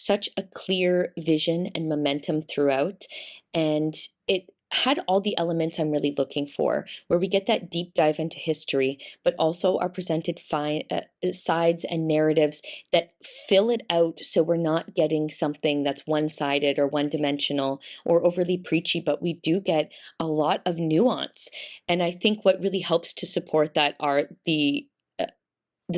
such a clear vision and momentum throughout, and it had all the elements I'm really looking for, where we get that deep dive into history, but also are presented sides and narratives that fill it out so we're not getting something that's one-sided or one-dimensional or overly preachy, but we do get a lot of nuance. And I think what really helps to support that are the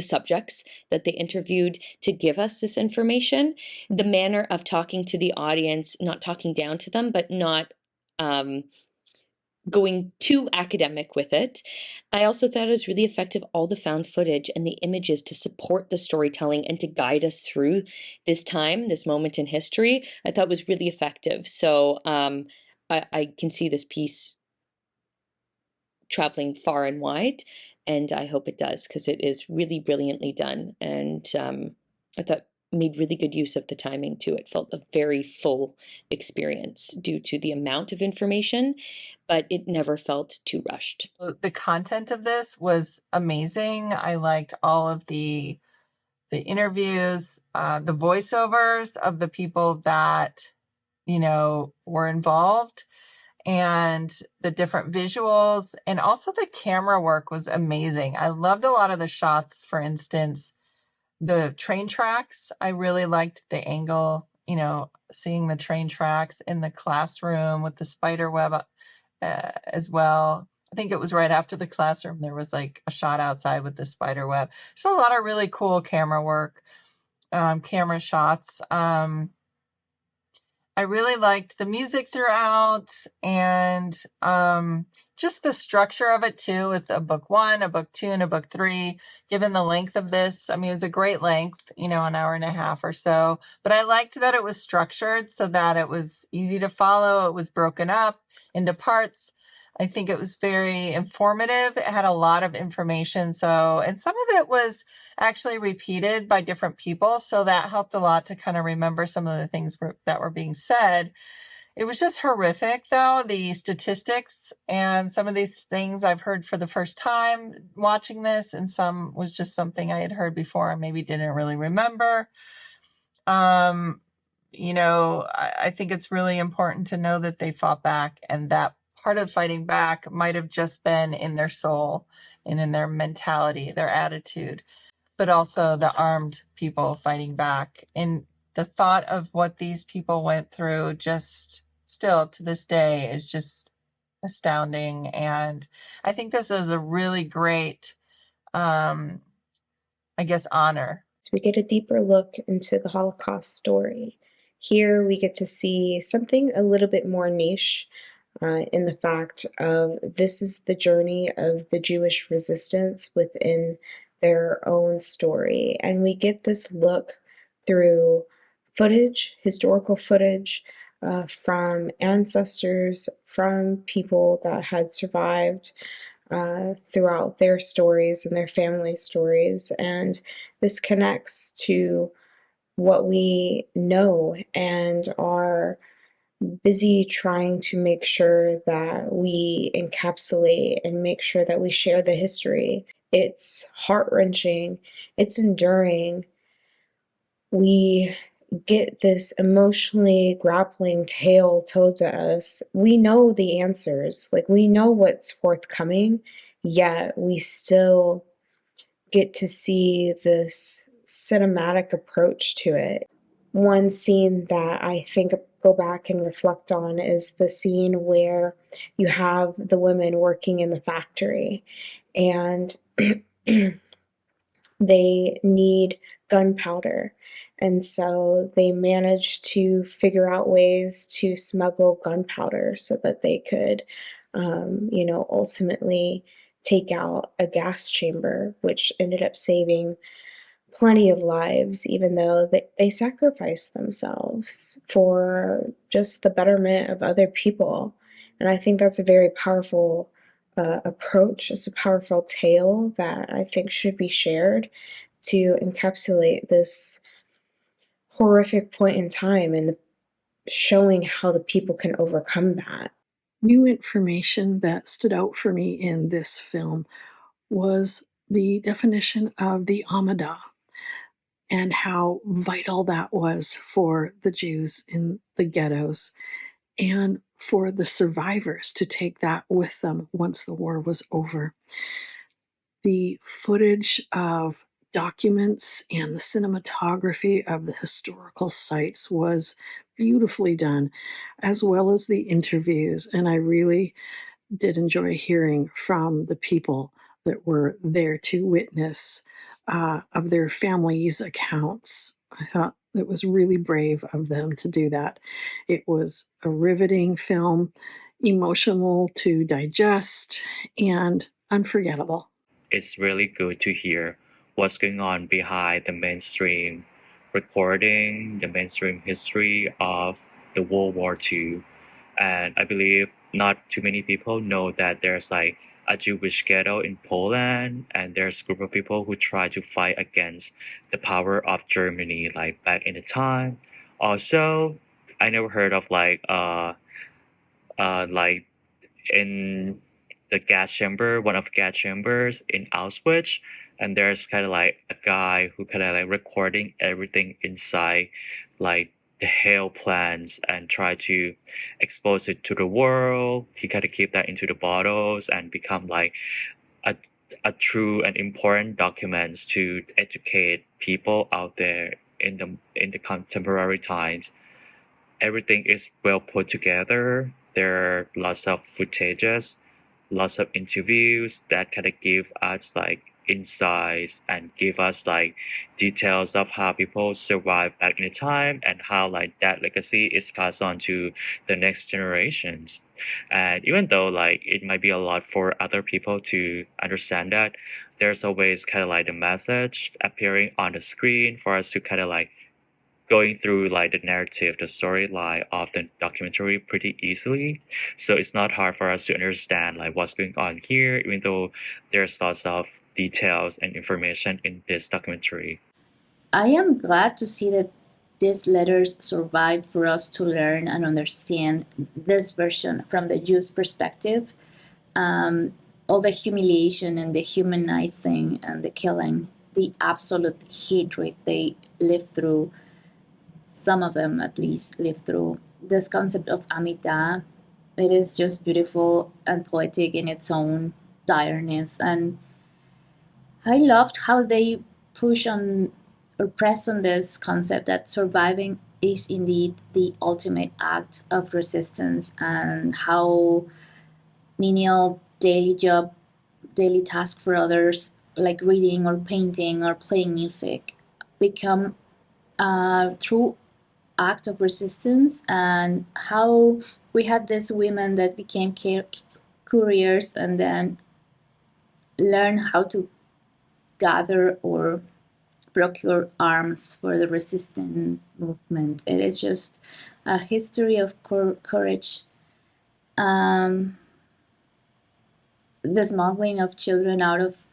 subjects that they interviewed to give us this information, the manner of talking to the audience, not talking down to them, but not going too academic with it. I also thought it was really effective, all the found footage and the images to support the storytelling and to guide us through this time, this moment in history, I thought was really effective. So I can see this piece traveling far and wide, and I hope it does, because it is really brilliantly done, and I thought made really good use of the timing too. It felt a very full experience due to the amount of information, but it never felt too rushed. The content of this was amazing. I liked all of the interviews, the voiceovers of the people that, were involved, and the different visuals, and also the camera work was amazing. I loved a lot of the shots. For instance, the train tracks, I really liked the angle, seeing the train tracks in the classroom with the spider web as well. I think it was right after the classroom, there was like a shot outside with the spider web. So a lot of really cool camera work, camera shots. I really liked the music throughout, and just the structure of it too, with a book 1, a book 2, and a book 3, given the length of this. I mean, it was a great length, an hour and a half or so, but I liked that it was structured so that it was easy to follow. It was broken up into parts. I think it was very informative. It had a lot of information. And some of it was actually repeated by different people. So that helped a lot to kind of remember some of the things that were being said. It was just horrific, though, the statistics, and some of these things I've heard for the first time watching this, and some was just something I had heard before and maybe didn't really remember. I think it's really important to know that they fought back, and that part of fighting back might have just been in their soul and in their mentality, their attitude, but also the armed people fighting back. And the thought of what these people went through, just still to this day, is just astounding. And I think this is a really great, honor. So we get a deeper look into the Holocaust story. Here we get to see something a little bit more niche, in the fact of this is the journey of the Jewish resistance within their own story. And we get this look through footage, historical footage, from ancestors, from people that had survived throughout their stories and their family stories. And this connects to what we know and are busy trying to make sure that we encapsulate and make sure that we share the history. It's heart-wrenching, it's enduring. We get this emotionally grappling tale told to us. We know the answers, like we know what's forthcoming, yet we still get to see this cinematic approach to it. One scene that I think go back and reflect on is the scene where you have the women working in the factory, and they need gunpowder. And so they managed to figure out ways to smuggle gunpowder so that they could, ultimately take out a gas chamber, which ended up saving plenty of lives, even though they sacrificed themselves for just the betterment of other people. And I think that's a very powerful approach. It's a powerful tale that I think should be shared to encapsulate this horrific point in time and showing how the people can overcome that. New information that stood out for me in this film was the definition of the Amida. and how vital that was for the Jews in the ghettos and for the survivors to take that with them once the war was over. The footage of documents and the cinematography of the historical sites was beautifully done, as well as the interviews. And I really did enjoy hearing from the people that were there to witness of their families' accounts. I thought it was really brave of them to do that. It was a riveting film, emotional to digest, and unforgettable. It's really good to hear what's going on behind the mainstream recording, the mainstream history of the World War II. And I believe not too many people know that there's like a Jewish ghetto in Poland, and there's a group of people who try to fight against the power of Germany, like back in the time. Also, I never heard of like in the gas chamber, one of the gas chambers in Auschwitz, and there's kind of like a guy who kind of like recording everything inside, like the hell plans, and try to expose it to the world. He kind of keep that into the bottles and become like a a true and important documents to educate people out there in the contemporary times. Everything is well put together. There are lots of footages, lots of interviews that kind of give us like insights and give us like details of how people survived back in the time and how like that legacy is passed on to the next generations. And even though like it might be a lot for other people to understand that, there's always kind of like the message appearing on the screen for us to kind of like going through like the narrative, the storyline of the documentary pretty easily. So it's not hard for us to understand like what's going on here, even though there's lots of details and information in this documentary. I am glad to see that these letters survived for us to learn and understand this version from the Jews' perspective. All the humiliation and the humanizing and the killing, the absolute hatred they lived through, some of them at least lived through. This concept of Amida, it is just beautiful and poetic in its own direness. And I loved how they push on or press on this concept that surviving is indeed the ultimate act of resistance, and how menial daily task for others, like reading or painting or playing music, become a true act of resistance, and how we had these women that became couriers and then learn how to gather or procure arms for the resistance movement. It is just a history of courage. The smuggling of children out of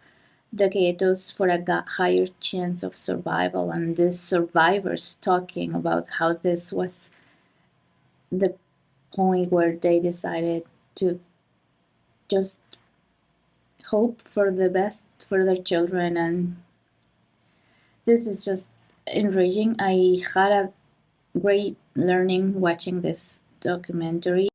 the ghettos for a higher chance of survival, and these survivors talking about how this was the point where they decided to just hope for the best for their children. And this is just enraging. I had a great learning watching this documentary.